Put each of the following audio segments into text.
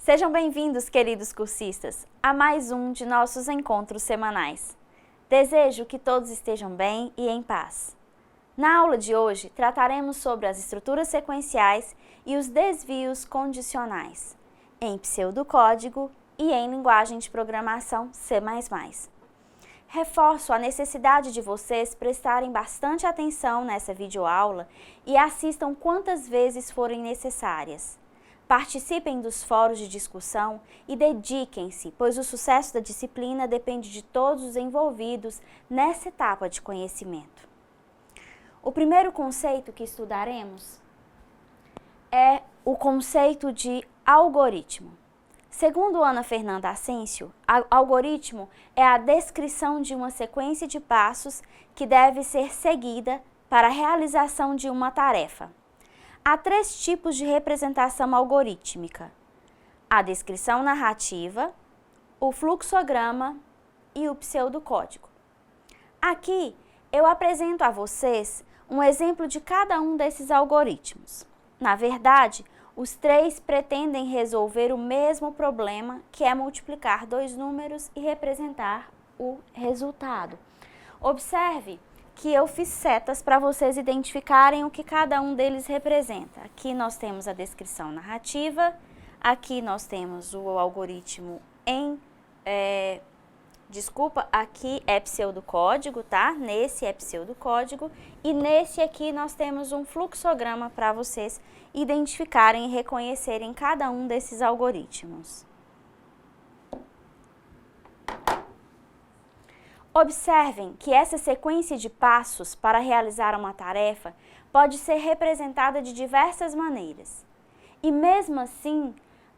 Sejam bem-vindos, queridos cursistas, a mais um de nossos encontros semanais. Desejo que todos estejam bem e em paz. Na aula de hoje, trataremos sobre as estruturas sequenciais e os desvios condicionais, em pseudocódigo e em linguagem de programação C++. Reforço a necessidade de vocês prestarem bastante atenção nessa videoaula e assistam quantas vezes forem necessárias. Participem dos fóruns de discussão e dediquem-se, pois o sucesso da disciplina depende de todos os envolvidos nessa etapa de conhecimento. O primeiro conceito que estudaremos é o conceito de algoritmo. Segundo Ana Fernanda Ascencio, algoritmo é a descrição de uma sequência de passos que deve ser seguida para a realização de uma tarefa. Há três tipos de representação algorítmica: a descrição narrativa, o fluxograma e o pseudocódigo. Aqui eu apresento a vocês um exemplo de cada um desses algoritmos. Na verdade, os três pretendem resolver o mesmo problema, que é multiplicar dois números e representar o resultado. Observe que eu fiz setas para vocês identificarem o que cada um deles representa. Aqui nós temos a descrição narrativa, aqui nós temos o algoritmo aqui é pseudocódigo, tá? Nesse é pseudocódigo e nesse aqui nós temos um fluxograma para vocês identificarem e reconhecerem cada um desses algoritmos. Observem que essa sequência de passos para realizar uma tarefa pode ser representada de diversas maneiras e, mesmo assim,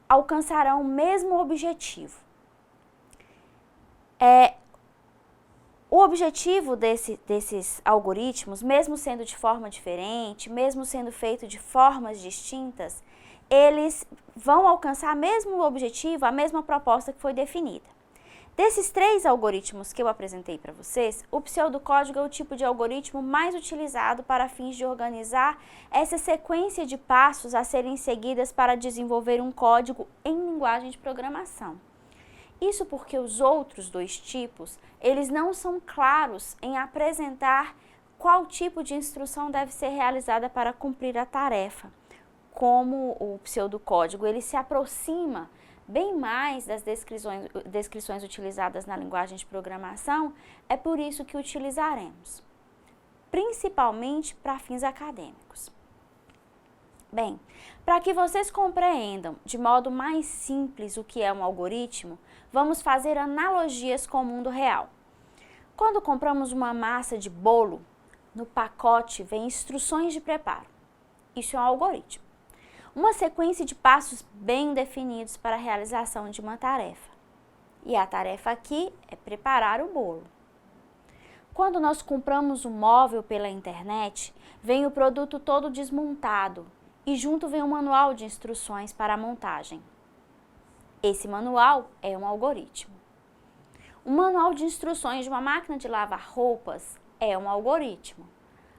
alcançarão o mesmo objetivo. O objetivo desses algoritmos, mesmo sendo de forma diferente, mesmo sendo feito de formas distintas, eles vão alcançar o mesmo objetivo, a mesma proposta que foi definida. Desses três algoritmos que eu apresentei para vocês, o pseudocódigo é o tipo de algoritmo mais utilizado para fins de organizar essa sequência de passos a serem seguidas para desenvolver um código em linguagem de programação. Isso porque os outros dois tipos, eles não são claros em apresentar qual tipo de instrução deve ser realizada para cumprir a tarefa. Como o pseudocódigo, ele se aproxima bem mais das descrições utilizadas na linguagem de programação, é por isso que utilizaremos, principalmente para fins acadêmicos. Bem, para que vocês compreendam de modo mais simples o que é um algoritmo, vamos fazer analogias com o mundo real. Quando compramos uma massa de bolo, no pacote vem instruções de preparo. Isso é um algoritmo. Uma sequência de passos bem definidos para a realização de uma tarefa. E a tarefa aqui é preparar o bolo. Quando nós compramos um móvel pela internet, vem o produto todo desmontado e junto vem um manual de instruções para a montagem. Esse manual é um algoritmo. O manual de instruções de uma máquina de lavar roupas é um algoritmo,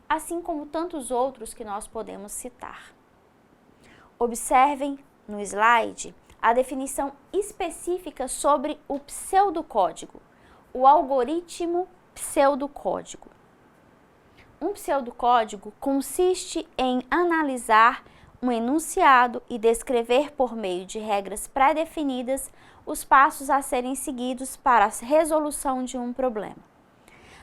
assim como tantos outros que nós podemos citar. Observem no slide a definição específica sobre o pseudocódigo, o algoritmo pseudocódigo. Um pseudocódigo consiste em analisar um enunciado e descrever por meio de regras pré-definidas os passos a serem seguidos para a resolução de um problema.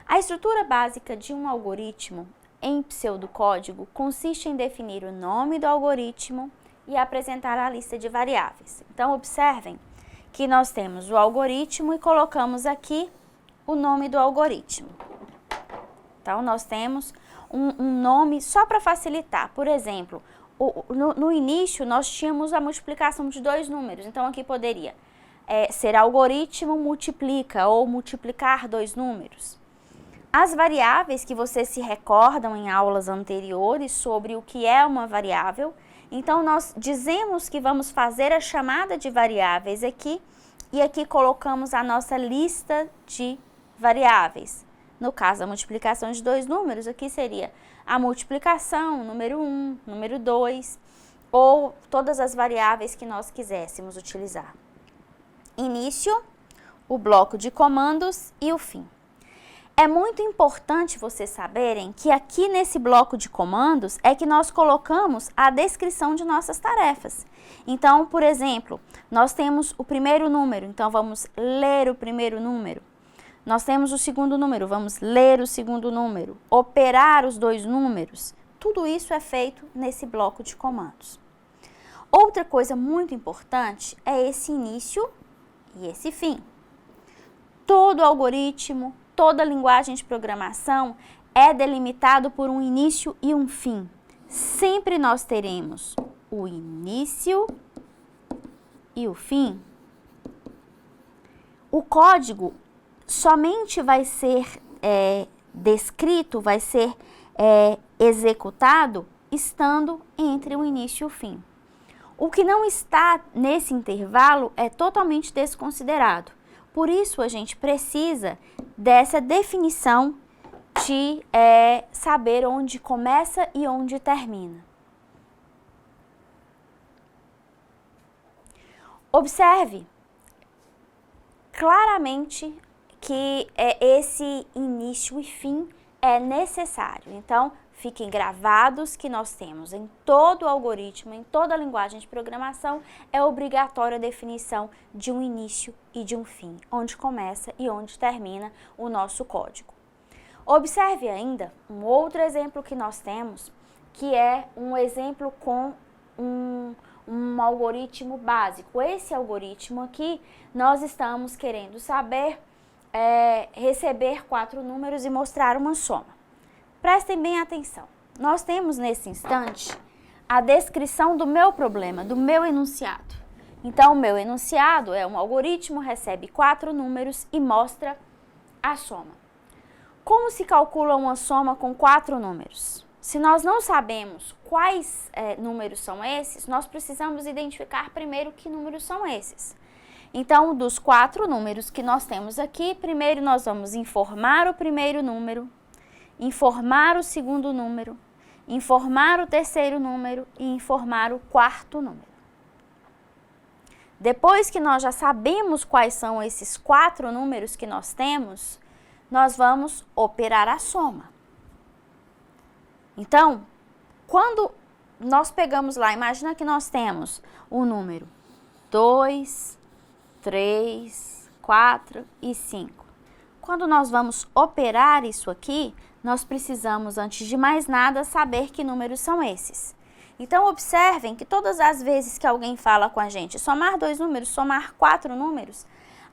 A estrutura básica de um algoritmo em pseudocódigo consiste em definir o nome do algoritmo e apresentar a lista de variáveis. Então, observem que nós temos o algoritmo e colocamos aqui o nome do algoritmo. Então, nós temos um nome só para facilitar. Por exemplo, no início nós tínhamos a multiplicação de dois números. Então, aqui poderia ser algoritmo multiplica ou multiplicar dois números. As variáveis que vocês se recordam em aulas anteriores sobre o que é uma variável. Então, nós dizemos que vamos fazer a chamada de variáveis aqui e aqui colocamos a nossa lista de variáveis. No caso da multiplicação de dois números, aqui seria a multiplicação, número 1, número 2. ou todas as variáveis que nós quiséssemos utilizar. Início, o bloco de comandos e o fim. É muito importante vocês saberem que aqui nesse bloco de comandos é que nós colocamos a descrição de nossas tarefas. Então, por exemplo, nós temos o primeiro número, então vamos ler o primeiro número. Nós temos o segundo número, vamos ler o segundo número. Operar os dois números. Tudo isso é feito nesse bloco de comandos. Outra coisa muito importante é esse início e esse fim. Todo algoritmo, toda linguagem de programação é delimitado por um início e um fim. Sempre nós teremos o início e o fim. O código somente vai ser descrito, vai ser executado estando entre o início e o fim. O que não está nesse intervalo é totalmente desconsiderado. Por isso, a gente precisa dessa definição de saber onde começa e onde termina. Observe claramente que esse início e fim é necessário. Então, fiquem gravados que nós temos em todo algoritmo, em toda linguagem de programação, é obrigatória a definição de um início e de um fim, onde começa e onde termina o nosso código. Observe ainda um outro exemplo que nós temos, que é um exemplo com um algoritmo básico. Esse algoritmo aqui, nós estamos querendo saber receber 4 números e mostrar uma soma. Prestem bem atenção. Nós temos nesse instante a descrição do meu problema, do meu enunciado. Então, o meu enunciado é um algoritmo, recebe 4 números e mostra a soma. Como se calcula uma soma com 4 números? Se nós não sabemos quais números são esses, nós precisamos identificar primeiro que números são esses. Então, dos 4 números que nós temos aqui, primeiro nós vamos informar o primeiro número, informar o segundo número, informar o terceiro número e informar o quarto número. Depois que nós já sabemos quais são esses 4 números que nós temos, nós vamos operar a soma. Então, quando nós pegamos lá, imagina que nós temos o número 2, 3, 4 e 5. Quando nós vamos operar isso aqui, nós precisamos, antes de mais nada, saber que números são esses. Então, observem que todas as vezes que alguém fala com a gente somar 2 números, somar 4 números,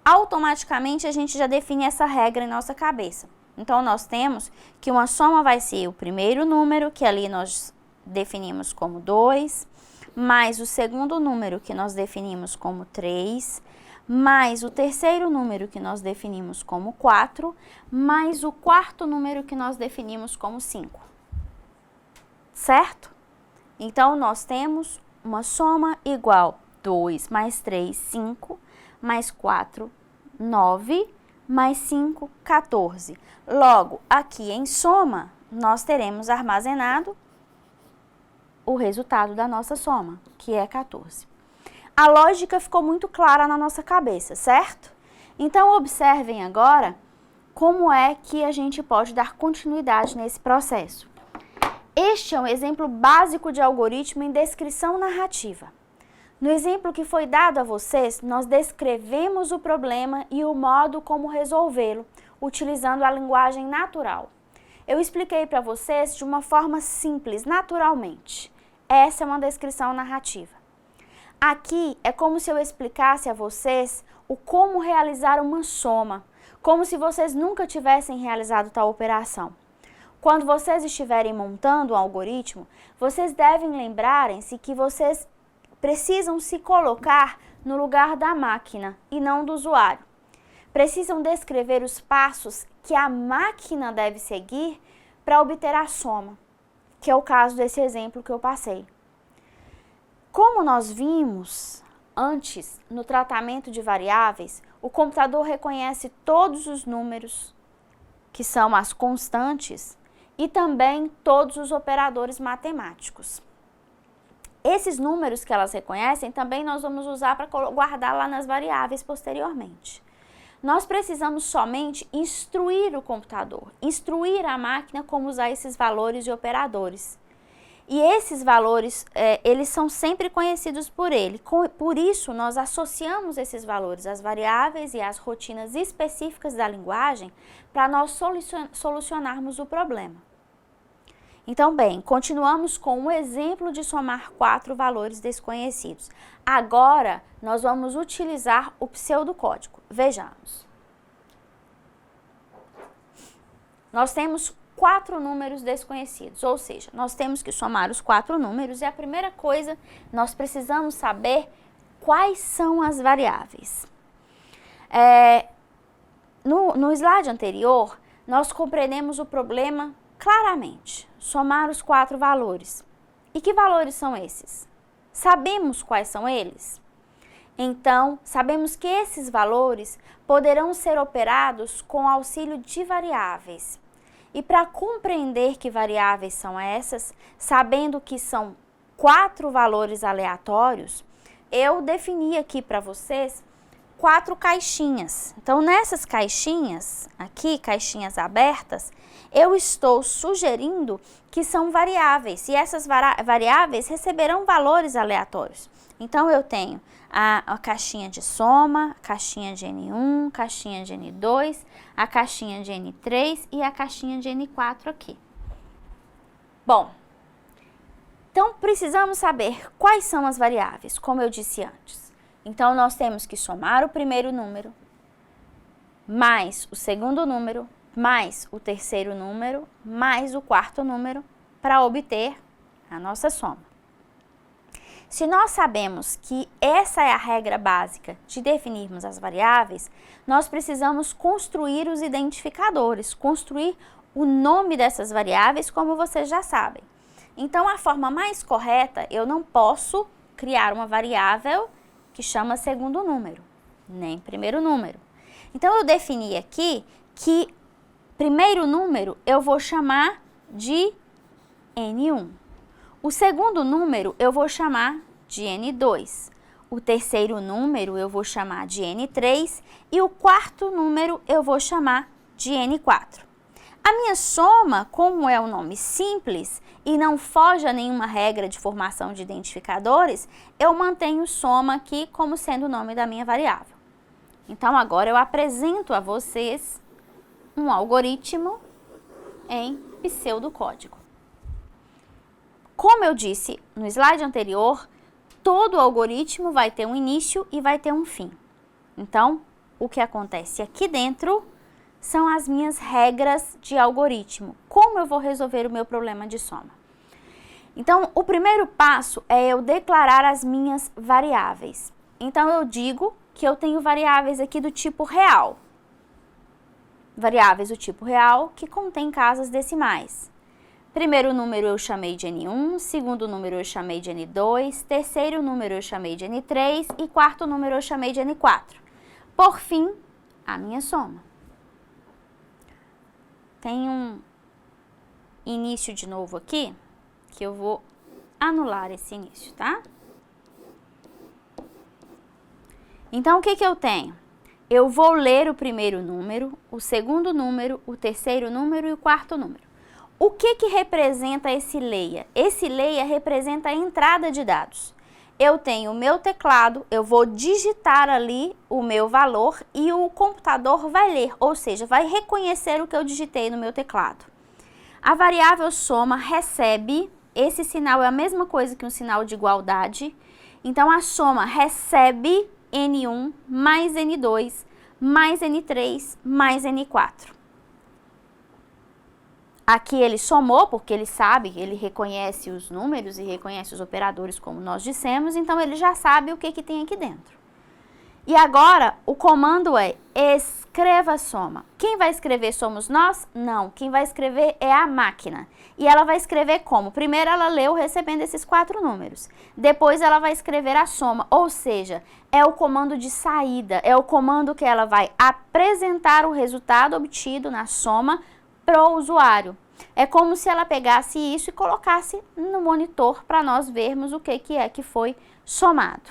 automaticamente a gente já define essa regra em nossa cabeça. Então, nós temos que uma soma vai ser o primeiro número, que ali nós definimos como 2, mais o segundo número, que nós definimos como 3, mais o terceiro número que nós definimos como 4, mais o quarto número que nós definimos como 5. Certo? Então, nós temos uma soma igual 2 mais 3, 5, mais 4, 9, mais 5, 14. Logo, aqui em soma, nós teremos armazenado o resultado da nossa soma, que é 14. A lógica ficou muito clara na nossa cabeça, certo? Então, observem agora como é que a gente pode dar continuidade nesse processo. Este é um exemplo básico de algoritmo em descrição narrativa. No exemplo que foi dado a vocês, nós descrevemos o problema e o modo como resolvê-lo, utilizando a linguagem natural. Eu expliquei para vocês de uma forma simples, naturalmente. Essa é uma descrição narrativa. Aqui é como se eu explicasse a vocês o como realizar uma soma, como se vocês nunca tivessem realizado tal operação. Quando vocês estiverem montando um algoritmo, vocês devem lembrarem-se que vocês precisam se colocar no lugar da máquina e não do usuário. Precisam descrever os passos que a máquina deve seguir para obter a soma, que é o caso desse exemplo que eu passei. Como nós vimos antes, no tratamento de variáveis, o computador reconhece todos os números, que são as constantes, e também todos os operadores matemáticos. Esses números que elas reconhecem também nós vamos usar para guardar lá nas variáveis posteriormente. Nós precisamos somente instruir o computador, instruir a máquina como usar esses valores e operadores. E esses valores, eles são sempre conhecidos por ele. Por isso, nós associamos esses valores às variáveis e às rotinas específicas da linguagem para nós solucionarmos o problema. Então, bem, continuamos com um exemplo de somar 4 valores desconhecidos. Agora, nós vamos utilizar o pseudocódigo. Vejamos. Nós temos 4 números desconhecidos, ou seja, nós temos que somar os 4 números e a primeira coisa, nós precisamos saber quais são as variáveis. No slide anterior, nós compreendemos o problema claramente, somar os 4 valores. E que valores são esses? Sabemos quais são eles? Então, sabemos que esses valores poderão ser operados com auxílio de variáveis. E para compreender que variáveis são essas, sabendo que são 4 valores aleatórios, eu defini aqui para vocês 4 caixinhas. Então, nessas caixinhas, aqui, caixinhas abertas, eu estou sugerindo que são variáveis. E essas variáveis receberão valores aleatórios. Então, eu tenho a caixinha de soma, a caixinha de N1, caixinha de N2, a caixinha de N3 e a caixinha de N4 aqui. Bom, então precisamos saber quais são as variáveis, como eu disse antes. Então, nós temos que somar o primeiro número, mais o segundo número, mais o terceiro número, mais o quarto número, para obter a nossa soma. Se nós sabemos que essa é a regra básica de definirmos as variáveis, nós precisamos construir os identificadores, construir o nome dessas variáveis, como vocês já sabem. Então, a forma mais correta, eu não posso criar uma variável que chama segundo número, nem primeiro número. Então, eu defini aqui que primeiro número eu vou chamar de N1. O segundo número eu vou chamar de N2. O terceiro número eu vou chamar de N3 e o quarto número eu vou chamar de N4. A minha soma, como é um nome simples e não foge a nenhuma regra de formação de identificadores, eu mantenho soma aqui como sendo o nome da minha variável. Então, agora eu apresento a vocês um algoritmo em pseudocódigo. Como eu disse no slide anterior, todo algoritmo vai ter um início e vai ter um fim. Então, o que acontece aqui dentro são as minhas regras de algoritmo. Como eu vou resolver o meu problema de soma? Então, o primeiro passo é eu declarar as minhas variáveis. Então, eu digo que eu tenho variáveis aqui do tipo real. Variáveis do tipo real que contém casas decimais. Primeiro número eu chamei de N1, segundo número eu chamei de N2, terceiro número eu chamei de N3 e quarto número eu chamei de N4. Por fim, a minha soma. Tem um início de novo aqui, que eu vou anular esse início, tá? Então, o que eu tenho? Eu vou ler o primeiro número, o segundo número, o terceiro número e o quarto número. O que representa esse leia? Esse leia representa a entrada de dados. Eu tenho o meu teclado, eu vou digitar ali o meu valor e o computador vai ler, ou seja, vai reconhecer o que eu digitei no meu teclado. A variável soma recebe, esse sinal é a mesma coisa que um sinal de igualdade, então a soma recebe N1 mais N2 mais N3 mais N4. Aqui ele somou, porque ele sabe, ele reconhece os números e reconhece os operadores, como nós dissemos, então ele já sabe o que tem aqui dentro. E agora, o comando é escreva a soma. Quem vai escrever somos nós? Não, quem vai escrever é a máquina. E ela vai escrever como? Primeiro ela leu recebendo esses 4 números. Depois ela vai escrever a soma, ou seja, é o comando de saída, é o comando que ela vai apresentar o resultado obtido na soma para o usuário. É como se ela pegasse isso e colocasse no monitor para nós vermos o que é que foi somado.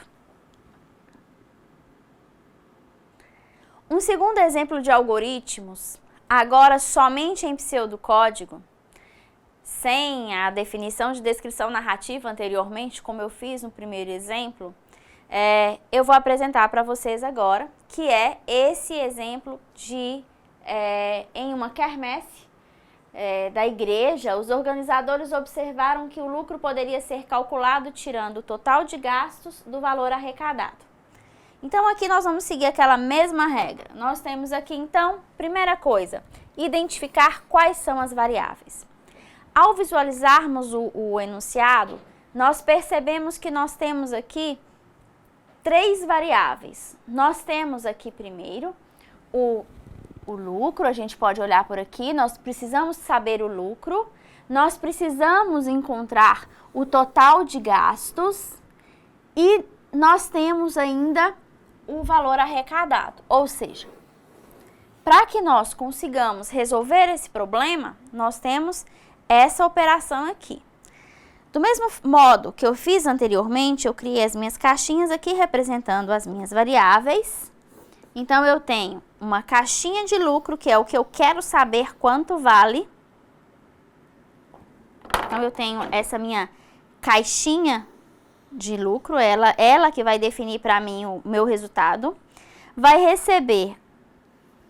Um segundo exemplo de algoritmos, agora somente em pseudocódigo, sem a definição de descrição narrativa anteriormente, como eu fiz no primeiro exemplo, eu vou apresentar para vocês agora, que é esse exemplo de, em uma quermesse da igreja, os organizadores observaram que o lucro poderia ser calculado tirando o total de gastos do valor arrecadado. Então, aqui nós vamos seguir aquela mesma regra. Nós temos aqui, então, primeira coisa, identificar quais são as variáveis. Ao visualizarmos o enunciado, nós percebemos que nós temos aqui 3 variáveis. Nós temos aqui primeiro o lucro, a gente pode olhar por aqui, nós precisamos saber o lucro, nós precisamos encontrar o total de gastos e nós temos ainda o valor arrecadado. Ou seja, para que nós consigamos resolver esse problema, nós temos essa operação aqui. Do mesmo modo que eu fiz anteriormente, eu criei as minhas caixinhas aqui representando as minhas variáveis. Então, eu tenho uma caixinha de lucro, que é o que eu quero saber quanto vale. Então, eu tenho essa minha caixinha de lucro, ela que vai definir para mim o meu resultado. Vai receber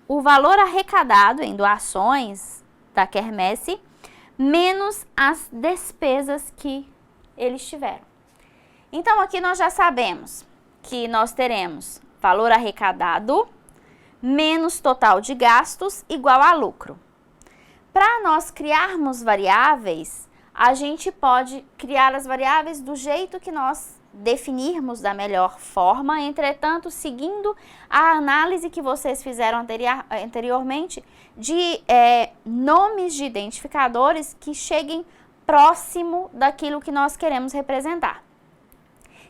o valor arrecadado em doações da quermesse, menos as despesas que eles tiveram. Então, aqui nós já sabemos que nós teremos valor arrecadado menos total de gastos igual a lucro. Para nós criarmos variáveis, a gente pode criar as variáveis do jeito que nós definirmos da melhor forma, entretanto, seguindo a análise que vocês fizeram anteriormente de nomes de identificadores que cheguem próximo daquilo que nós queremos representar.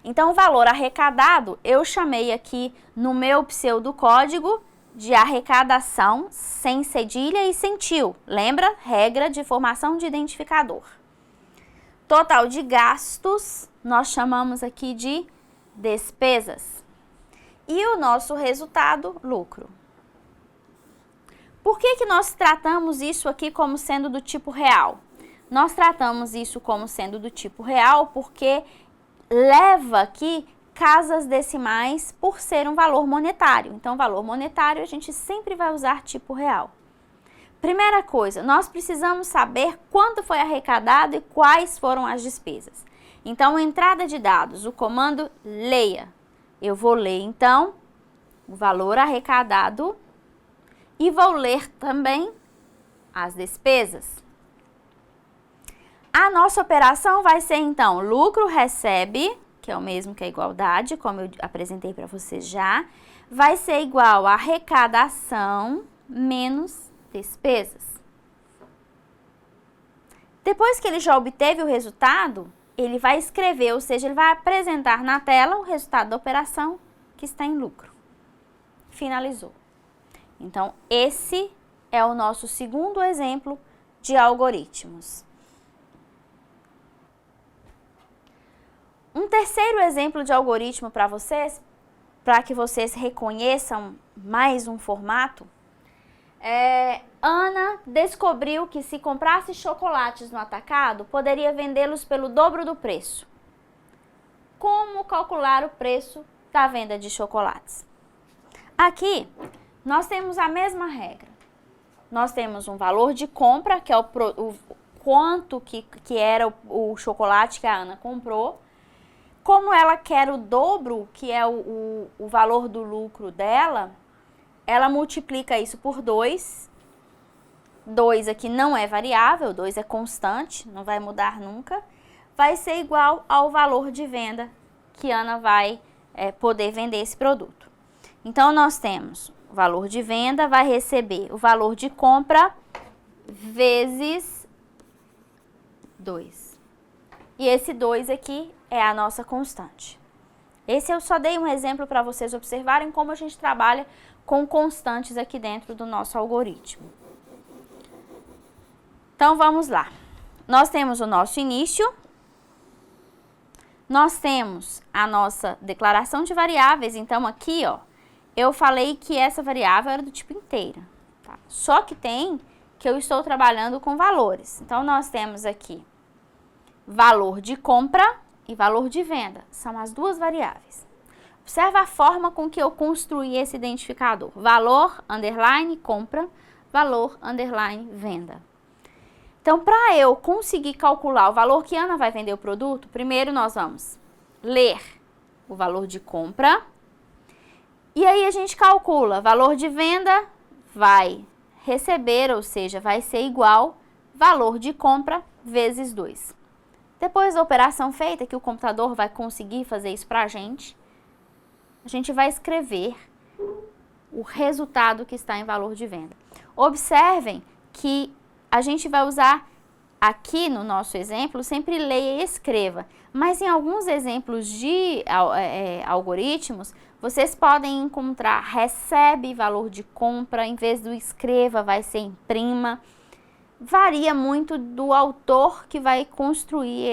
Então, o valor arrecadado, eu chamei aqui no meu pseudocódigo de arrecadação sem cedilha e sem tio. Lembra? Regra de formação de identificador. Total de gastos, nós chamamos aqui de despesas. E o nosso resultado, lucro. Por que nós tratamos isso aqui como sendo do tipo real? Nós tratamos isso como sendo do tipo real porque leva aqui casas decimais por ser um valor monetário. Então, valor monetário a gente sempre vai usar tipo real. Primeira coisa, nós precisamos saber quanto foi arrecadado e quais foram as despesas. Então, entrada de dados, o comando leia. Eu vou ler, então, o valor arrecadado e vou ler também as despesas. A nossa operação vai ser, então, lucro recebe, que é o mesmo que a igualdade, como eu apresentei para vocês já, vai ser igual a arrecadação menos despesas. Depois que ele já obteve o resultado, ele vai escrever, ou seja, ele vai apresentar na tela o resultado da operação que está em lucro. Finalizou. Então, esse é o nosso segundo exemplo de algoritmos. Um terceiro exemplo de algoritmo para vocês, para que vocês reconheçam mais um formato, Ana descobriu que se comprasse chocolates no atacado, poderia vendê-los pelo dobro do preço. Como calcular o preço da venda de chocolates? Aqui, nós temos a mesma regra. Nós temos um valor de compra, que é o quanto que era o chocolate que a Ana comprou. Como ela quer o dobro, que é o valor do lucro dela, ela multiplica isso por 2. 2 aqui não é variável, 2 é constante, não vai mudar nunca. Vai ser igual ao valor de venda que Ana vai poder vender esse produto. Então, nós temos o valor de venda, vai receber o valor de compra vezes 2. E esse 2 aqui é a nossa constante. Esse eu só dei um exemplo para vocês observarem como a gente trabalha com constantes aqui dentro do nosso algoritmo. Então, vamos lá. Nós temos o nosso início, nós temos a nossa declaração de variáveis. Então, aqui, ó, eu falei que essa variável era do tipo inteira, tá? Só que tem que eu estou trabalhando com valores. Então, nós temos aqui valor de compra e valor de venda. São as duas variáveis. Observa a forma com que eu construí esse identificador. Valor, underline, compra, valor, underline, venda. Então, para eu conseguir calcular o valor que Ana vai vender o produto, primeiro nós vamos ler o valor de compra. E aí a gente calcula valor de venda vai receber, ou seja, vai ser igual valor de compra vezes 2. Depois da operação feita, que o computador vai conseguir fazer isso para a gente vai escrever o resultado que está em valor de venda. Observem que a gente vai usar aqui no nosso exemplo sempre leia e escreva, mas em alguns exemplos de algoritmos, vocês podem encontrar recebe valor de compra, em vez do escreva vai ser imprima. Varia muito do autor que vai construir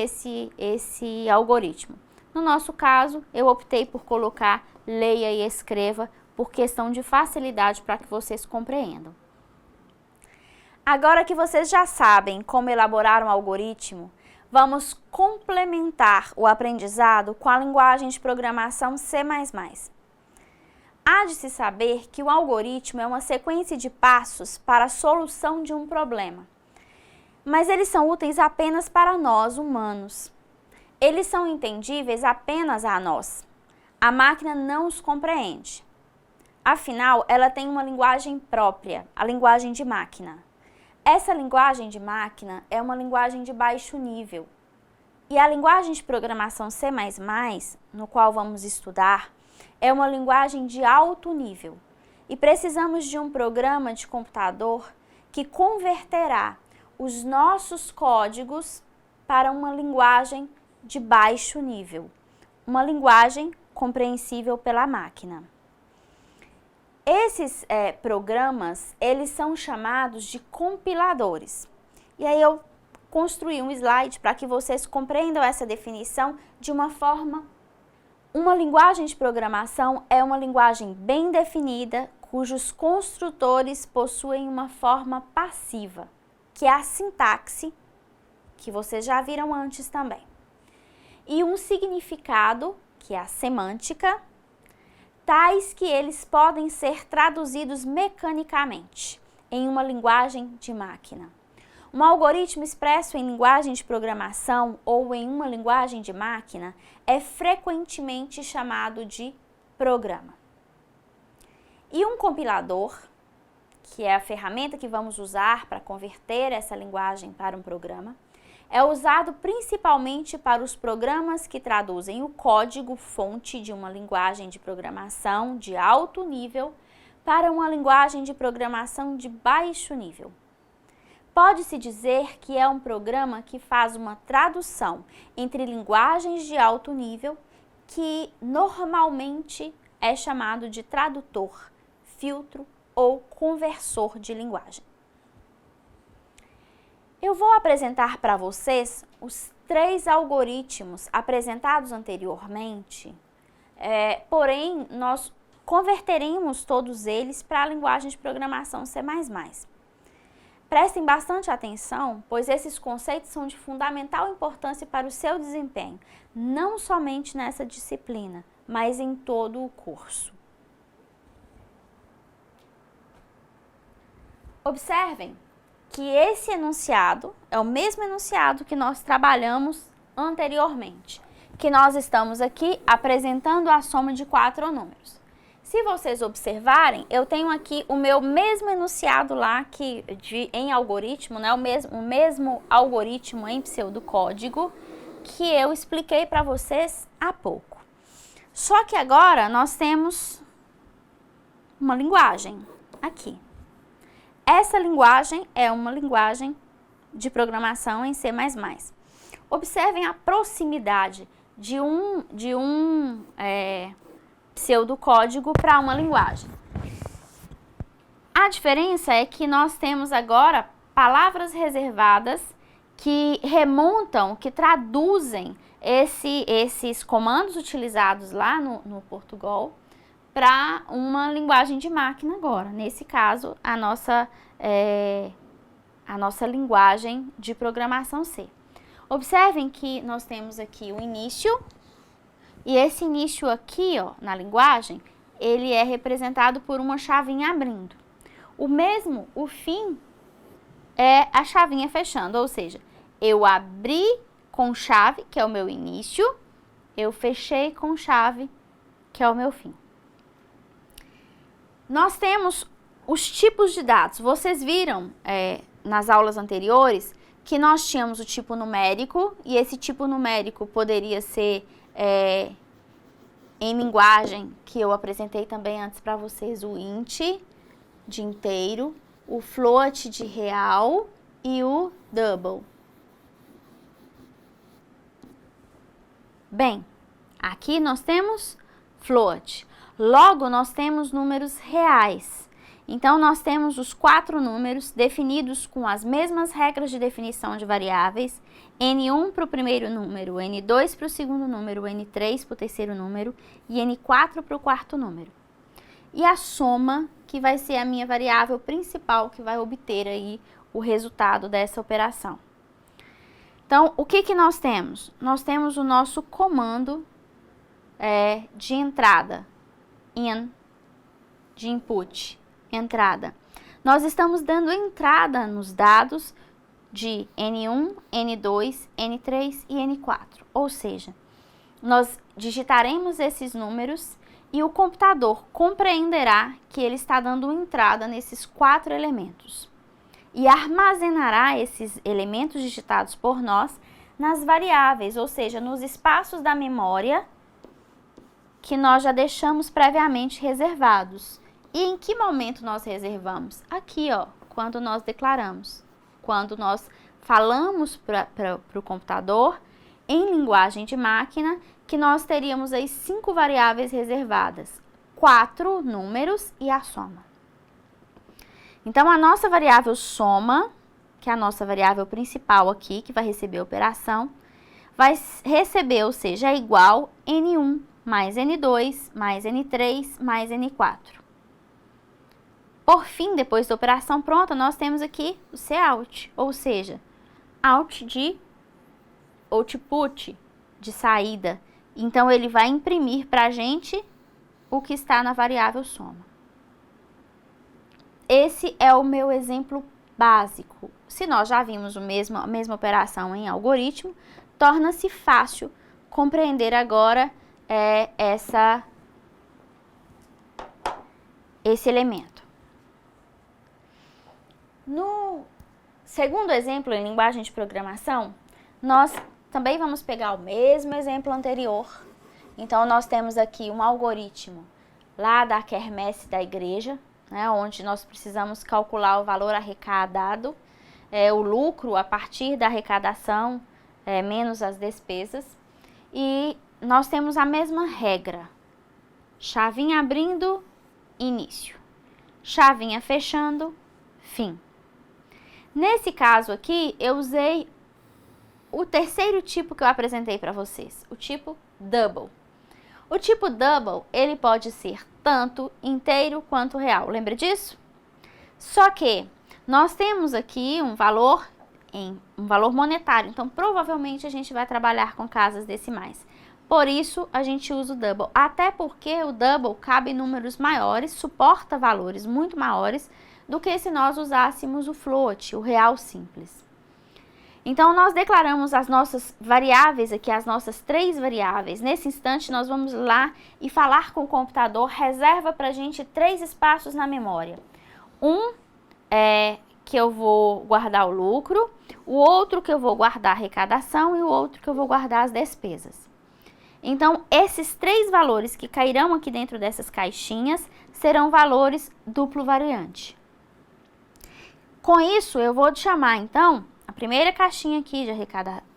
esse algoritmo. No nosso caso, eu optei por colocar leia e escreva por questão de facilidade para que vocês compreendam. Agora que vocês já sabem como elaborar um algoritmo, vamos complementar o aprendizado com a linguagem de programação C++. Há de se saber que o algoritmo é uma sequência de passos para a solução de um problema, mas eles são úteis apenas para nós, humanos. Eles são entendíveis apenas a nós. A máquina não os compreende. Afinal, ela tem uma linguagem própria, a linguagem de máquina. Essa linguagem de máquina é uma linguagem de baixo nível. E a linguagem de programação C++, no qual vamos estudar, é uma linguagem de alto nível. E precisamos de um programa de computador que converterá os nossos códigos para uma linguagem de baixo nível, uma linguagem compreensível pela máquina. Esses programas, eles são chamados de compiladores. E aí eu construí um slide para que vocês compreendam essa definição de uma forma. Uma linguagem de programação é uma linguagem bem definida, cujos construtores possuem uma forma passiva, que é a sintaxe, que vocês já viram antes também. E um significado, que é a semântica, tais que eles podem ser traduzidos mecanicamente em uma linguagem de máquina. Um algoritmo expresso em linguagem de programação ou em uma linguagem de máquina é frequentemente chamado de programa. E um compilador, que é a ferramenta que vamos usar para converter essa linguagem para um programa, é usado principalmente para os programas que traduzem o código-fonte de uma linguagem de programação de alto nível para uma linguagem de programação de baixo nível. Pode-se dizer que é um programa que faz uma tradução entre linguagens de alto nível, que normalmente é chamado de tradutor, filtro ou conversor de linguagem. Eu vou apresentar para vocês os 3 algoritmos apresentados anteriormente, porém nós converteremos todos eles para a linguagem de programação C++. Prestem bastante atenção, pois esses conceitos são de fundamental importância para o seu desempenho, não somente nessa disciplina, mas em todo o curso. Observem que esse enunciado é o mesmo enunciado que nós trabalhamos anteriormente, que nós estamos aqui apresentando a soma de 4 números. Se vocês observarem, eu tenho aqui o meu mesmo enunciado lá em algoritmo, né? o mesmo algoritmo em pseudocódigo que eu expliquei para vocês há pouco. Só que agora nós temos uma linguagem aqui. Essa linguagem é uma linguagem de programação em C++. Observem a proximidade de um pseudocódigo para uma linguagem. A diferença é que nós temos agora palavras reservadas que remontam, que traduzem esses comandos utilizados lá no Portugal para uma linguagem de máquina agora. Nesse caso, a nossa linguagem de programação C. Observem que nós temos aqui o início, e esse início aqui, ó, na linguagem, ele é representado por uma chavinha abrindo. O fim é a chavinha fechando, ou seja, eu abri com chave, que é o meu início, eu fechei com chave, que é o meu fim. Nós temos os tipos de dados. Vocês viram nas aulas anteriores que nós tínhamos o tipo numérico, e esse tipo numérico poderia ser em linguagem, que eu apresentei também antes para vocês, o int, de inteiro, o float, de real, e o double. Bem, aqui nós temos float. Logo, nós temos números reais. Então, nós temos os 4 números definidos com as mesmas regras de definição de variáveis. N1 para o primeiro número, N2 para o segundo número, N3 para o terceiro número e N4 para o quarto número. E a soma, que vai ser a minha variável principal, que vai obter aí o resultado dessa operação. Então, o que nós temos? Nós temos o nosso comando de entrada, in, de input, entrada. Nós estamos dando entrada nos dados de N1, N2, N3 e N4. Ou seja, nós digitaremos esses números e o computador compreenderá que ele está dando entrada nesses 4 elementos. E armazenará esses elementos digitados por nós nas variáveis, ou seja, nos espaços da memória que nós já deixamos previamente reservados. E em que momento nós reservamos? Aqui, ó, quando nós declaramos. Quando nós falamos para o computador, em linguagem de máquina, que nós teríamos aí 5 variáveis reservadas, 4 números e a soma. Então, a nossa variável soma, que é a nossa variável principal aqui, que vai receber a operação, vai receber, ou seja, é igual N1 mais N2 mais N3 mais N4. Por fim, depois da operação pronta, nós temos aqui o cout, ou seja, out de output, de saída. Então, ele vai imprimir para a gente o que está na variável soma. Esse é o meu exemplo básico. Se nós já vimos a mesma operação em algoritmo, torna-se fácil compreender agora esse elemento. No segundo exemplo, em linguagem de programação, nós também vamos pegar o mesmo exemplo anterior. Então, nós temos aqui um algoritmo lá da quermesse da igreja, né, onde nós precisamos calcular o valor arrecadado, o lucro a partir da arrecadação, menos as despesas. E nós temos a mesma regra. Chavinha abrindo, início. Chavinha fechando, fim. Nesse caso aqui, eu usei o terceiro tipo que eu apresentei para vocês, o tipo double. O tipo double, ele pode ser tanto inteiro quanto real. Lembra disso? Só que nós temos aqui um valor monetário, então provavelmente a gente vai trabalhar com casas decimais. Por isso a gente usa o double, até porque o double cabe em números maiores, suporta valores muito maiores do que se nós usássemos o float, o real simples. Então, nós declaramos as nossas variáveis aqui, as nossas 3 variáveis. Nesse instante, nós vamos lá e falar com o computador, reserva para a gente 3 espaços na memória. Um é que eu vou guardar o lucro, o outro que eu vou guardar a arrecadação e o outro que eu vou guardar as despesas. Então, esses 3 valores que cairão aqui dentro dessas caixinhas serão valores duplo variante. Com isso, eu vou chamar, então, a primeira caixinha aqui de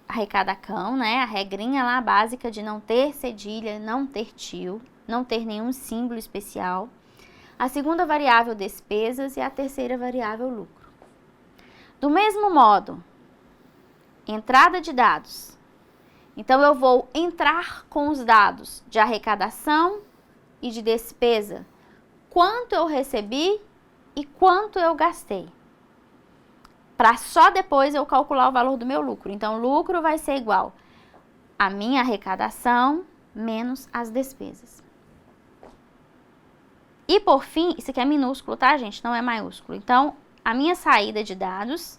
arrecadação, né? A regrinha lá básica de não ter cedilha, não ter tio, não ter nenhum símbolo especial. A segunda variável, despesas, e a terceira variável, lucro. Do mesmo modo, entrada de dados. Então, eu vou entrar com os dados de arrecadação e de despesa. Quanto eu recebi e quanto eu gastei. Para só depois eu calcular o valor do meu lucro. Então, o lucro vai ser igual a minha arrecadação menos as despesas. E por fim, isso aqui é minúsculo, tá, gente? Não é maiúsculo. Então, a minha saída de dados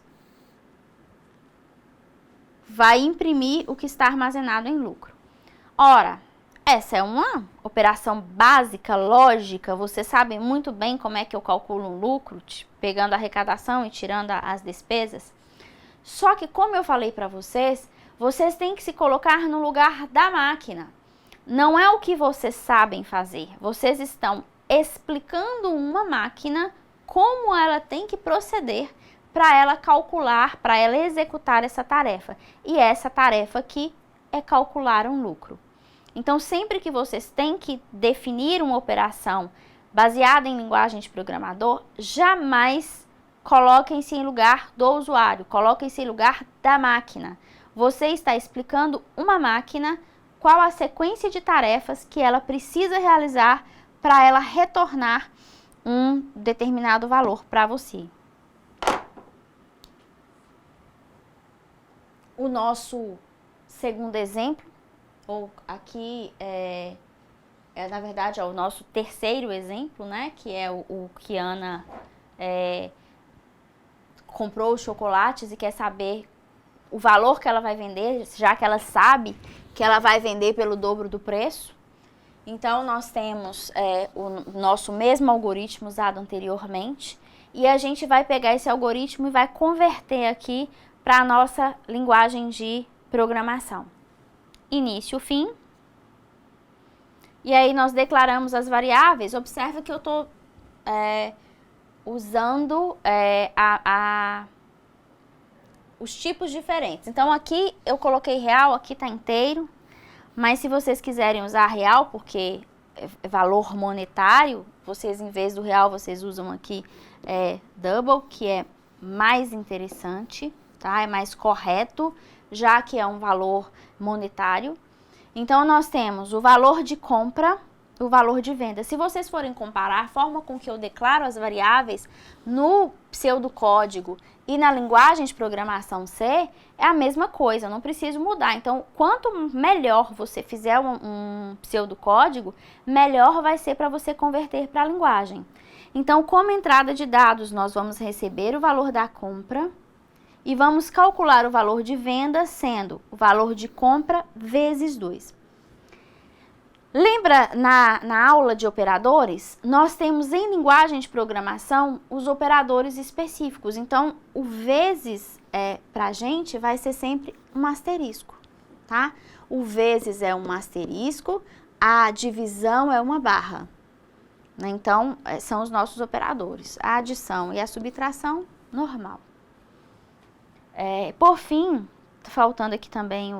vai imprimir o que está armazenado em lucro. Ora, essa é uma operação básica, lógica. Você sabe muito bem como é que eu calculo um lucro, pegando a arrecadação e tirando as despesas. Só que, como eu falei para vocês, vocês têm que se colocar no lugar da máquina. Não é o que vocês sabem fazer. Vocês estão explicando uma máquina como ela tem que proceder para ela calcular, para ela executar essa tarefa. E essa tarefa aqui é calcular um lucro. Então, sempre que vocês têm que definir uma operação baseada em linguagem de programador, jamais coloquem-se em lugar do usuário, coloquem-se em lugar da máquina. Você está explicando uma máquina qual a sequência de tarefas que ela precisa realizar para ela retornar um determinado valor para você. O nosso segundo exemplo, ou aqui na verdade é o nosso terceiro exemplo, né? Que é o que Ana comprou os chocolates e quer saber o valor que ela vai vender, já que ela sabe que ela vai vender pelo dobro do preço. Então, nós temos o nosso mesmo algoritmo usado anteriormente e a gente vai pegar esse algoritmo e vai converter aqui para a nossa linguagem de programação. Início, fim. E aí, nós declaramos as variáveis. Observa que eu estou usando os tipos diferentes. Então, aqui eu coloquei real, aqui está inteiro. Mas se vocês quiserem usar real, porque é valor monetário, vocês em vez do real, vocês usam aqui double, que é mais interessante, tá? É mais correto, já que é um valor monetário. Então, nós temos o valor de compra, o valor de venda. Se vocês forem comparar a forma com que eu declaro as variáveis no pseudocódigo e na linguagem de programação C, é a mesma coisa, eu não preciso mudar. Então, quanto melhor você fizer um pseudocódigo, melhor vai ser para você converter para a linguagem. Então, como entrada de dados, nós vamos receber o valor da compra e vamos calcular o valor de venda sendo o valor de compra vezes 2. Lembra na aula de operadores? Nós temos em linguagem de programação os operadores específicos. Então, o vezes para a gente vai ser sempre um asterisco, tá? O vezes é um asterisco, a divisão é uma barra. Né? Então, são os nossos operadores. A adição e a subtração, normal. Por fim, faltando aqui também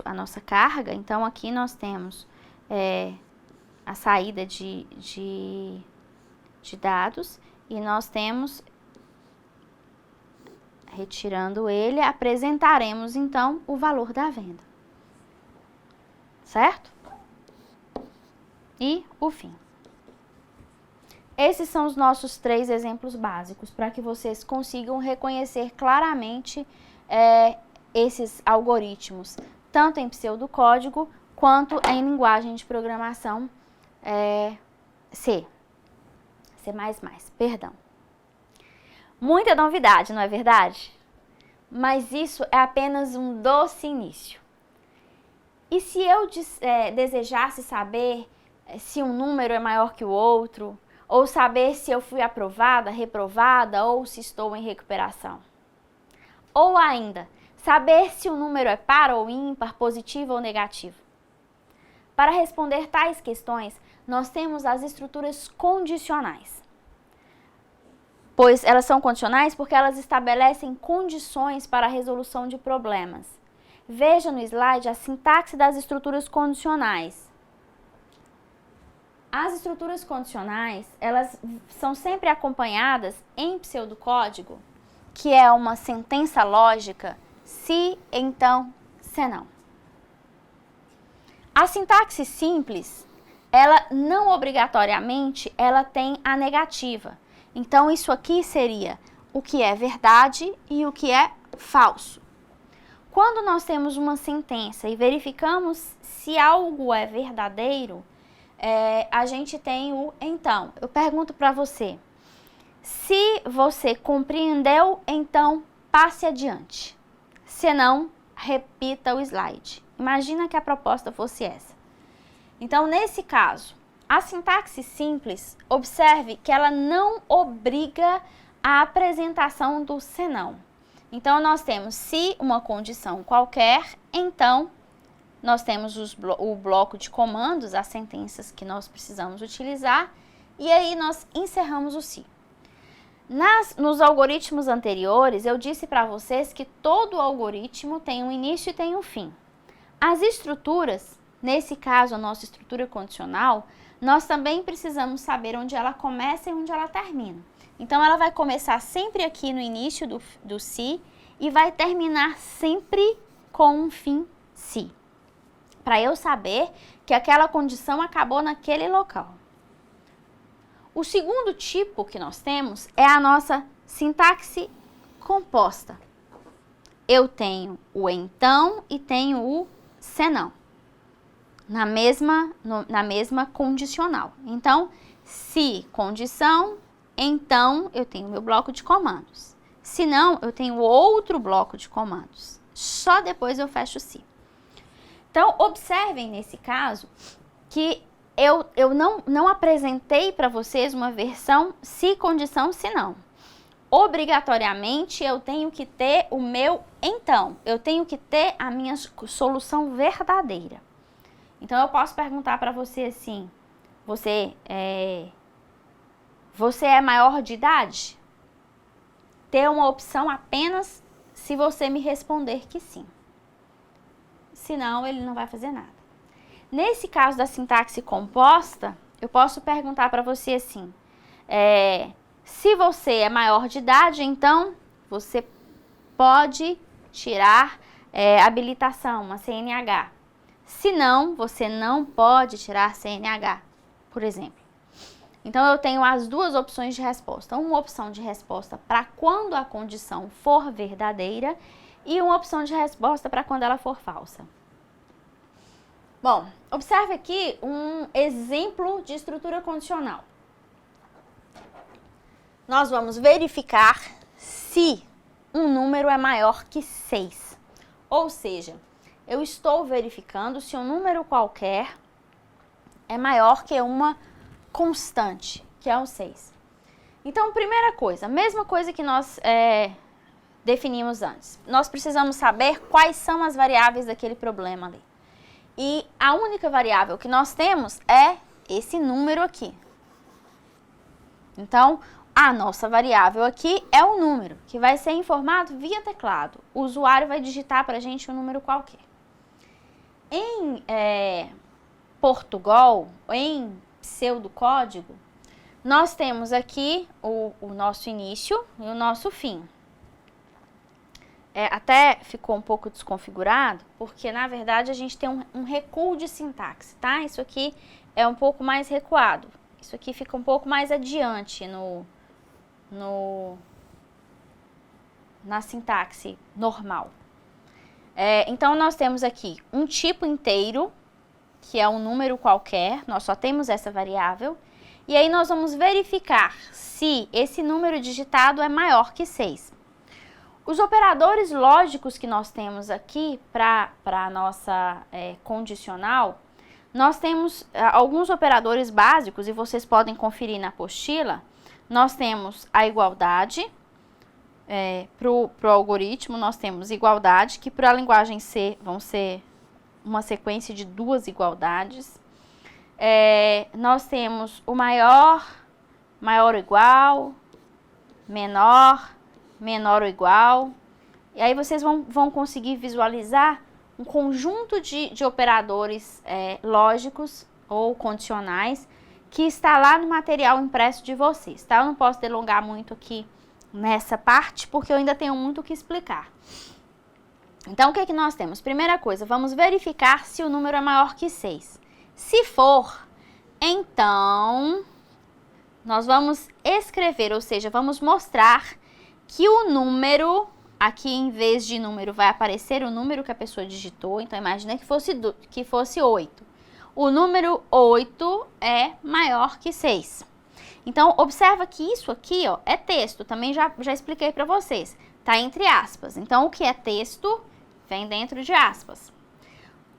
a nossa carga. Então, aqui nós temos a saída de dados e nós temos, retirando ele, apresentaremos então o valor da venda, certo? E o fim. Esses são os nossos 3 exemplos básicos para que vocês consigam reconhecer claramente esses algoritmos, tanto em pseudocódigo quanto em linguagem de programação C++, perdão. Muita novidade, não é verdade? Mas isso é apenas um doce início. E se eu desejasse saber se um número é maior que o outro, ou saber se eu fui aprovada, reprovada, ou se estou em recuperação? Ou ainda, saber se o número é par ou ímpar, positivo ou negativo? Para responder tais questões, nós temos as estruturas condicionais. Pois elas são condicionais porque elas estabelecem condições para a resolução de problemas. Veja no slide a sintaxe das estruturas condicionais. As estruturas condicionais, elas são sempre acompanhadas em pseudocódigo que é uma sentença lógica, se, então, senão. A sintaxe simples, ela não obrigatoriamente, ela tem a negativa. Então, isso aqui seria o que é verdade e o que é falso. Quando nós temos uma sentença e verificamos se algo é verdadeiro, a gente tem o então. Eu pergunto para você, se você compreendeu, então passe adiante. Se não, repita o slide. Imagina que a proposta fosse essa. Então, nesse caso, a sintaxe simples, observe que ela não obriga a apresentação do senão. Então, nós temos se uma condição qualquer, então nós temos o bloco de comandos, as sentenças que nós precisamos utilizar, e aí nós encerramos o se. Nos algoritmos anteriores, eu disse para vocês que todo algoritmo tem um início e tem um fim. As estruturas, nesse caso a nossa estrutura condicional, nós também precisamos saber onde ela começa e onde ela termina. Então, ela vai começar sempre aqui no início do se e vai terminar sempre com um fim se, para eu saber que aquela condição acabou naquele local. O segundo tipo que nós temos é a nossa sintaxe composta. Eu tenho o então e tenho o senão, na mesma condicional. Então, se condição, então eu tenho meu bloco de comandos. Se não, eu tenho outro bloco de comandos. Só depois eu fecho o se. Então, observem nesse caso que eu não apresentei para vocês uma versão se condição, se não. Obrigatoriamente eu tenho que ter o meu então. Eu tenho que ter a minha solução verdadeira. Então, eu posso perguntar para você assim, você é maior de idade? Ter uma opção apenas se você me responder que sim. Senão, ele não vai fazer nada. Nesse caso da sintaxe composta, eu posso perguntar para você assim, se você é maior de idade, então você pode tirar habilitação, uma CNH. Se não, você não pode tirar CNH, por exemplo. Então, eu tenho as duas opções de resposta. Uma opção de resposta para quando a condição for verdadeira e uma opção de resposta para quando ela for falsa. Bom, observe aqui um exemplo de estrutura condicional. Nós vamos verificar se um número é maior que 6. Ou seja, eu estou verificando se um número qualquer é maior que uma constante, que é o 6. Então, primeira coisa, mesma coisa que nós definimos antes. Nós precisamos saber quais são as variáveis daquele problema ali. E a única variável que nós temos é esse número aqui. Então, a nossa variável aqui é o número, que vai ser informado via teclado. O usuário vai digitar para a gente um número qualquer. Em Portugal, em pseudocódigo, nós temos aqui o nosso início e o nosso fim. Até ficou um pouco desconfigurado, porque na verdade a gente tem um recuo de sintaxe, tá? Isso aqui é um pouco mais recuado. Isso aqui fica um pouco mais adiante na sintaxe normal. Então, nós temos aqui um tipo inteiro, que é um número qualquer, nós só temos essa variável, e aí nós vamos verificar se esse número digitado é maior que 6. Os operadores lógicos que nós temos aqui para a nossa condicional, nós temos alguns operadores básicos, e vocês podem conferir na apostila. Nós temos a igualdade, para o algoritmo nós temos igualdade, que para a linguagem C vão ser uma sequência de duas igualdades. Nós temos o maior ou igual, menor ou igual. E aí vocês vão conseguir visualizar um conjunto de operadores lógicos ou condicionais que está lá no material impresso de vocês, tá? Eu não posso delongar muito aqui nessa parte, porque eu ainda tenho muito o que explicar. Então, o que é que nós temos? Primeira coisa, vamos verificar se o número é maior que 6. Se for, então, nós vamos escrever, ou seja, vamos mostrar que o número, aqui em vez de número vai aparecer o número que a pessoa digitou, então imagina que fosse 8. O número 8 é maior que 6. Então, observa que isso aqui, ó, é texto, também já expliquei para vocês, tá entre aspas. Então, o que é texto vem dentro de aspas.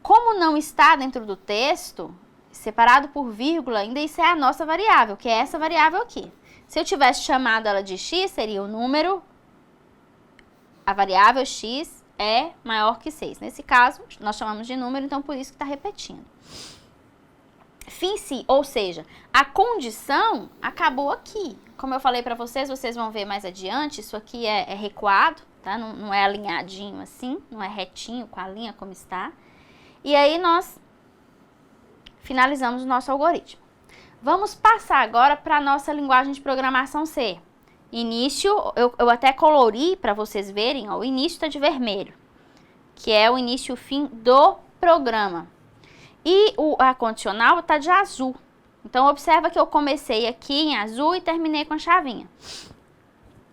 Como não está dentro do texto, separado por vírgula, ainda isso é a nossa variável, que é essa variável aqui. Se eu tivesse chamado ela de x, seria o número, a variável x é maior que 6. Nesse caso, nós chamamos de número, então por isso que está repetindo. Fim se, ou seja, a condição acabou aqui. Como eu falei para vocês, vocês vão ver mais adiante, isso aqui é recuado, tá? Não é alinhadinho assim, não é retinho com a linha como está. E aí nós finalizamos o nosso algoritmo. Vamos passar agora para a nossa linguagem de programação C. Início, eu até colori para vocês verem, ó, o início está de vermelho, que é o início e o fim do programa. E a condicional está de azul. Então, observa que eu comecei aqui em azul e terminei com a chavinha.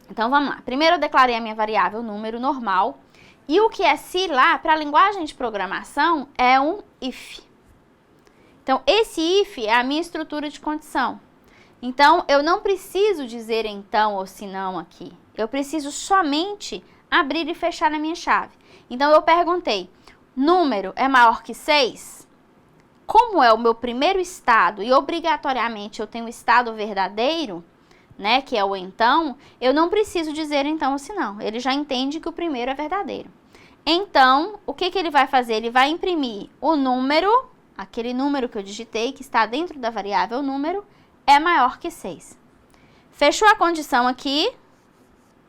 Então, vamos lá. Primeiro, eu declarei a minha variável número normal. E o que é se lá, para a linguagem de programação, é um if. Então, esse if é a minha estrutura de condição. Então, eu não preciso dizer então ou se não aqui. Eu preciso somente abrir e fechar na minha chave. Então, eu perguntei, número é maior que 6? Como é o meu primeiro estado e obrigatoriamente eu tenho o estado verdadeiro, né, que é o então, eu não preciso dizer então ou se não. Ele já entende que o primeiro é verdadeiro. Então, o que ele vai fazer? Ele vai imprimir o número, aquele número que eu digitei, que está dentro da variável número, é maior que 6. Fechou a condição aqui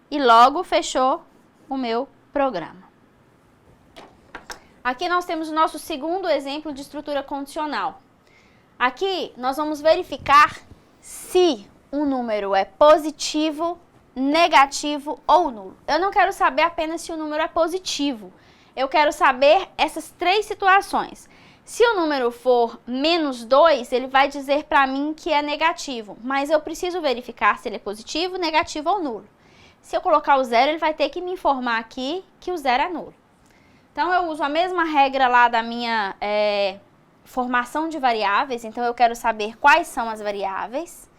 e logo fechou o meu programa. Aqui nós temos o nosso segundo exemplo de estrutura condicional. Aqui nós vamos verificar se um número é positivo, negativo ou nulo. Eu não quero saber apenas se o número é positivo. Eu quero saber essas três situações. Se o número for menos 2, ele vai dizer para mim que é negativo, mas eu preciso verificar se ele é positivo, negativo ou nulo. Se eu colocar o 0, ele vai ter que me informar aqui que o 0 é nulo. Então, eu uso a mesma regra lá da minha formação de variáveis, então eu quero saber quais são as variáveis.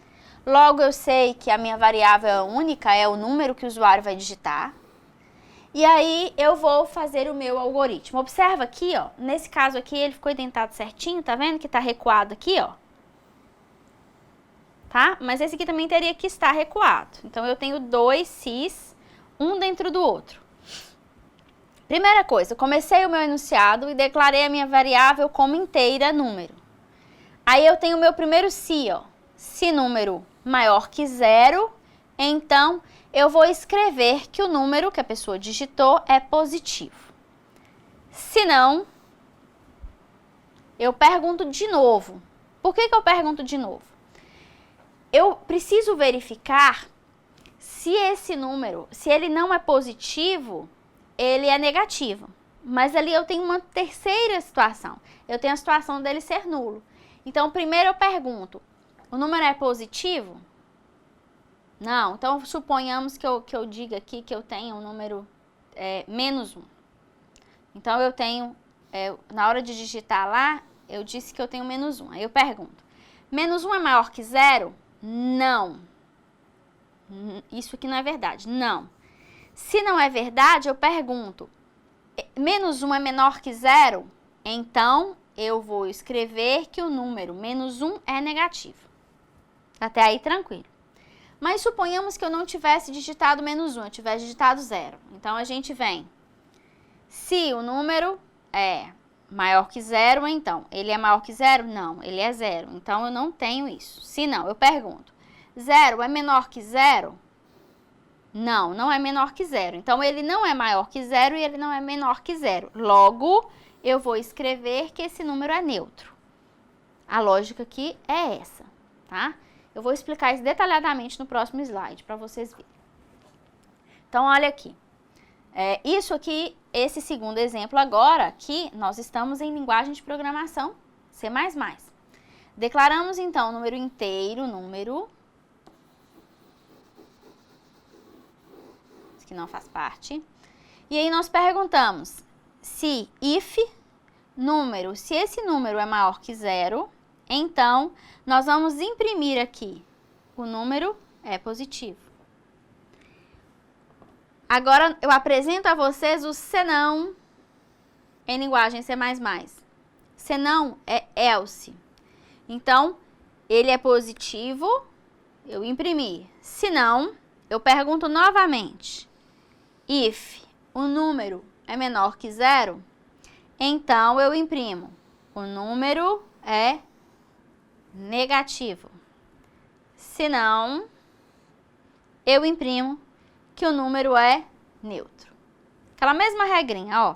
Logo, eu sei que a minha variável única é o número que o usuário vai digitar. E aí, eu vou fazer o meu algoritmo. Observa aqui, ó, nesse caso aqui, ele ficou indentado certinho, tá vendo que tá recuado aqui, ó? Tá? Mas esse aqui também teria que estar recuado. Então, eu tenho dois cis, um dentro do outro. Primeira coisa, eu comecei o meu enunciado e declarei a minha variável como inteira número. Aí, eu tenho o meu primeiro se, ó. Se número maior que 0, então eu vou escrever que o número que a pessoa digitou é positivo. Se não, eu pergunto de novo. Por que eu pergunto de novo? Eu preciso verificar se esse número, se ele não é positivo, ele é negativo. Mas ali eu tenho uma terceira situação. Eu tenho a situação dele ser nulo. Então, primeiro eu pergunto, o número é positivo? Não. Então, suponhamos que eu diga aqui que eu tenho um número menos 1. Então, eu tenho, na hora de digitar lá, eu disse que eu tenho menos 1. Aí eu pergunto, menos 1 é maior que 0? Não. Isso aqui não é verdade. Não. Se não é verdade, eu pergunto, menos 1 é menor que 0? Então, eu vou escrever que o número menos 1 é negativo. Até aí, tranquilo. Mas suponhamos que eu não tivesse digitado menos 1, eu tivesse digitado 0. Então, a gente vem. Se o número é maior que 0, então, ele é maior que 0? Não, ele é 0. Então, eu não tenho isso. Se não, eu pergunto, 0 é menor que 0? Não, não é menor que 0. Então, ele não é maior que 0 e ele não é menor que 0. Logo, eu vou escrever que esse número é neutro. A lógica aqui é essa, tá? Eu vou explicar isso detalhadamente no próximo slide, para vocês verem. Então, olha aqui. Isso aqui, esse segundo exemplo agora, aqui, nós estamos em linguagem de programação C++. Declaramos, então, número inteiro, isso que não faz parte. E aí nós perguntamos se if número, se esse número é maior que 0, então nós vamos imprimir aqui o número é positivo. Agora eu apresento a vocês o senão em linguagem C++. Senão é else. Então, ele é positivo, eu imprimi. Se não, eu pergunto novamente. If o número é menor que 0, então eu imprimo. O número é negativo. Se não, eu imprimo que o número é neutro. Aquela mesma regrinha, ó.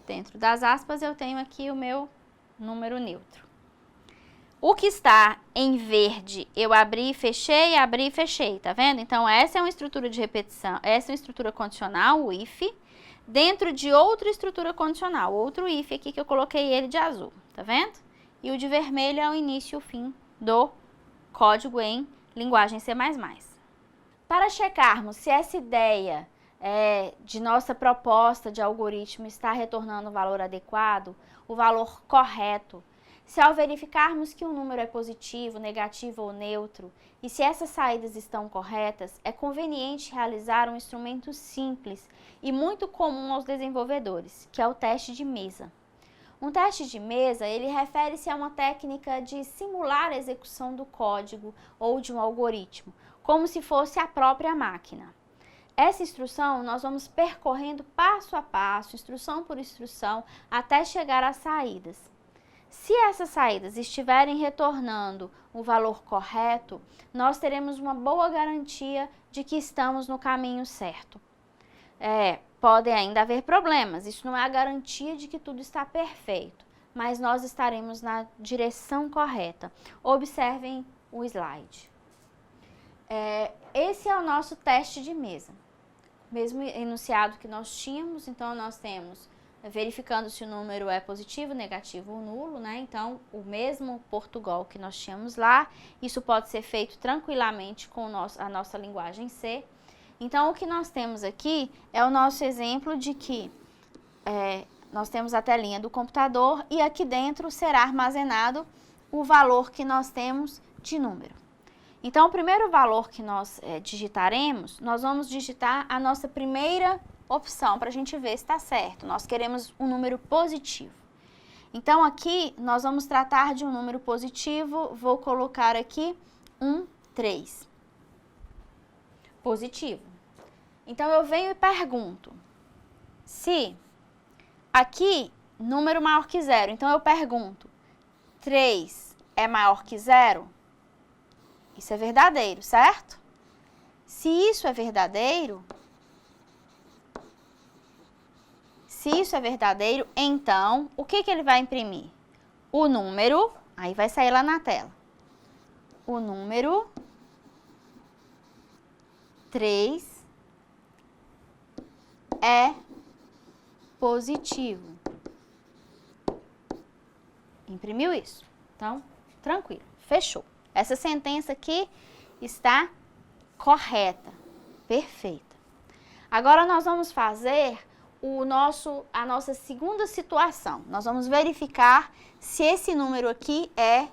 Dentro das aspas eu tenho aqui o meu número neutro. O que está em verde, eu abri e fechei, tá vendo? Então, essa é uma estrutura de repetição, essa é uma estrutura condicional, o if, dentro de outra estrutura condicional, outro if aqui que eu coloquei ele de azul, tá vendo? E o de vermelho é o início e o fim do código em linguagem C++. Para checarmos se essa ideia de nossa proposta de algoritmo está retornando o valor adequado, o valor correto, se ao verificarmos que o número é positivo, negativo ou neutro, e se essas saídas estão corretas, é conveniente realizar um instrumento simples e muito comum aos desenvolvedores, que é o teste de mesa. Um teste de mesa, ele refere-se a uma técnica de simular a execução do código ou de um algoritmo, como se fosse a própria máquina. Essa instrução nós vamos percorrendo passo a passo, instrução por instrução, até chegar às saídas. Se essas saídas estiverem retornando o valor correto, nós teremos uma boa garantia de que estamos no caminho certo. Podem ainda haver problemas, isso não é a garantia de que tudo está perfeito, mas nós estaremos na direção correta. Observem o slide. Esse é o nosso teste de mesa. Mesmo enunciado que nós tínhamos, então nós temos verificando se o número é positivo, negativo ou nulo, né? Então, o mesmo Portugal que nós tínhamos lá, isso pode ser feito tranquilamente com a nossa linguagem C. Então, o que nós temos aqui é o nosso exemplo de que nós temos a telinha do computador e aqui dentro será armazenado o valor que nós temos de número. Então, o primeiro valor que nós digitaremos, nós vamos digitar a nossa primeira opção para a gente ver se está certo. Nós queremos um número positivo. Então, aqui nós vamos tratar de um número positivo. Vou colocar aqui 3. Positivo. Então, eu venho e pergunto se aqui, número maior que 0. Então, eu pergunto, 3 é maior que 0? Isso é verdadeiro, certo? Se isso é verdadeiro, então, o que ele vai imprimir? O número, aí vai sair lá na tela. O número 3 é positivo. Imprimiu isso? Então, tranquilo, fechou. Essa sentença aqui está correta, perfeita. Agora nós vamos fazer a nossa segunda situação. Nós vamos verificar se esse número aqui é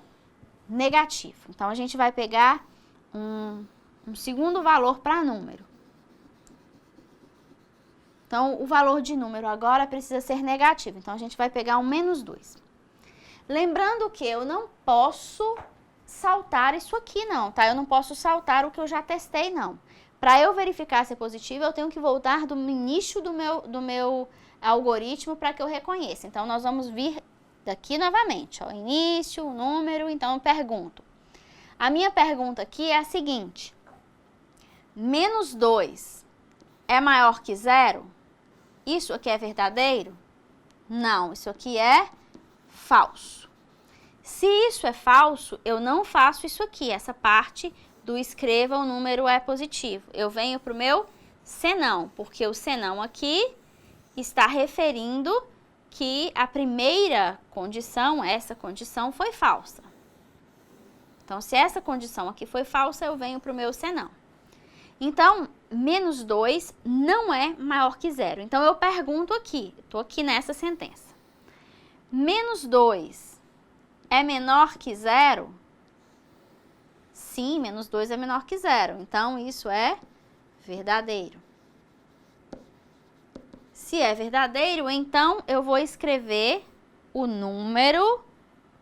negativo. Então, a gente vai pegar um segundo valor para número. Então, o valor de número agora precisa ser negativo. Então, a gente vai pegar um -2. Lembrando que eu não posso saltar isso aqui não, tá? Eu não posso saltar o que eu já testei, não. Para eu verificar se é positivo, eu tenho que voltar do início do meu algoritmo para que eu reconheça. Então, nós vamos vir daqui novamente, ó, início, número, então eu pergunto. A minha pergunta aqui é a seguinte: -2 é maior que 0? Isso aqui é verdadeiro? Não, isso aqui é falso. Se isso é falso, eu não faço isso aqui, essa parte do escreva o número é positivo. Eu venho para o meu senão, porque o senão aqui está referindo que a primeira condição, essa condição, foi falsa. Então, se essa condição aqui foi falsa, eu venho para o meu senão. Então, menos 2 não é maior que zero. Então, eu pergunto aqui, estou aqui nessa sentença. Menos 2 é menor que zero? Sim, menos 2 é menor que zero. Então, isso é verdadeiro. Se é verdadeiro, então eu vou escrever o número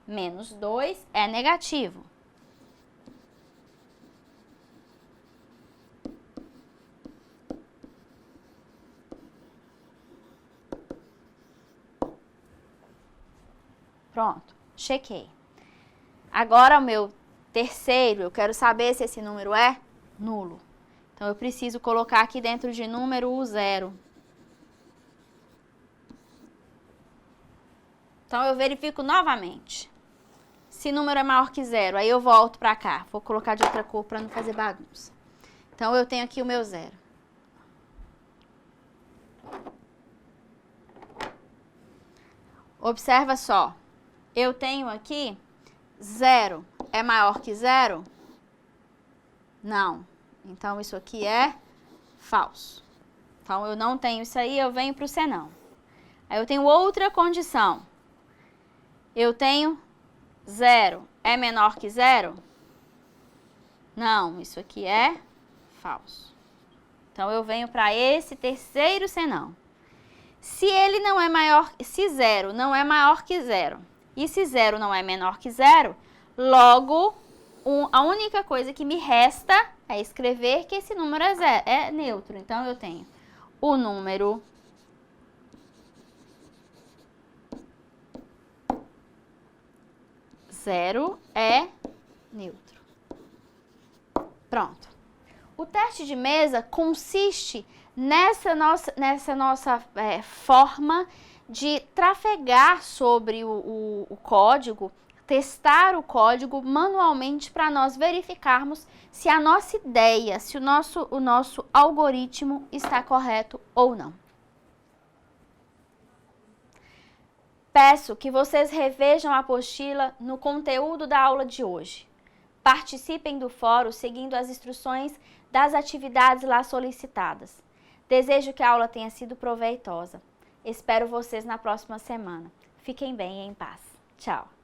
menos 2 é negativo. Pronto, chequei. Agora o meu terceiro, eu quero saber se esse número é nulo. Então, eu preciso colocar aqui dentro de número o zero. Então, eu verifico novamente. Se número é maior que zero, aí eu volto para cá. Vou colocar de outra cor para não fazer bagunça. Então, eu tenho aqui o meu zero. Observa só. Eu tenho aqui zero. É maior que zero? Não. Então, isso aqui é falso. Então, eu não tenho isso aí, eu venho para o senão. Aí, eu tenho outra condição. Eu tenho zero. É menor que zero? Não, isso aqui é falso. Então, eu venho para esse terceiro senão. Se ele não é maior, se zero não é maior que zero, e se zero não é menor que zero, logo, a única coisa que me resta é escrever que esse número é, zero, é neutro. Então, eu tenho o número zero é neutro. Pronto. O teste de mesa consiste nessa nossa forma de trafegar sobre o código, testar o código manualmente para nós verificarmos se a nossa ideia, se o nosso algoritmo está correto ou não. Peço que vocês revejam a apostila no conteúdo da aula de hoje. Participem do fórum seguindo as instruções das atividades lá solicitadas. Desejo que a aula tenha sido proveitosa. Espero vocês na próxima semana. Fiquem bem e em paz. Tchau!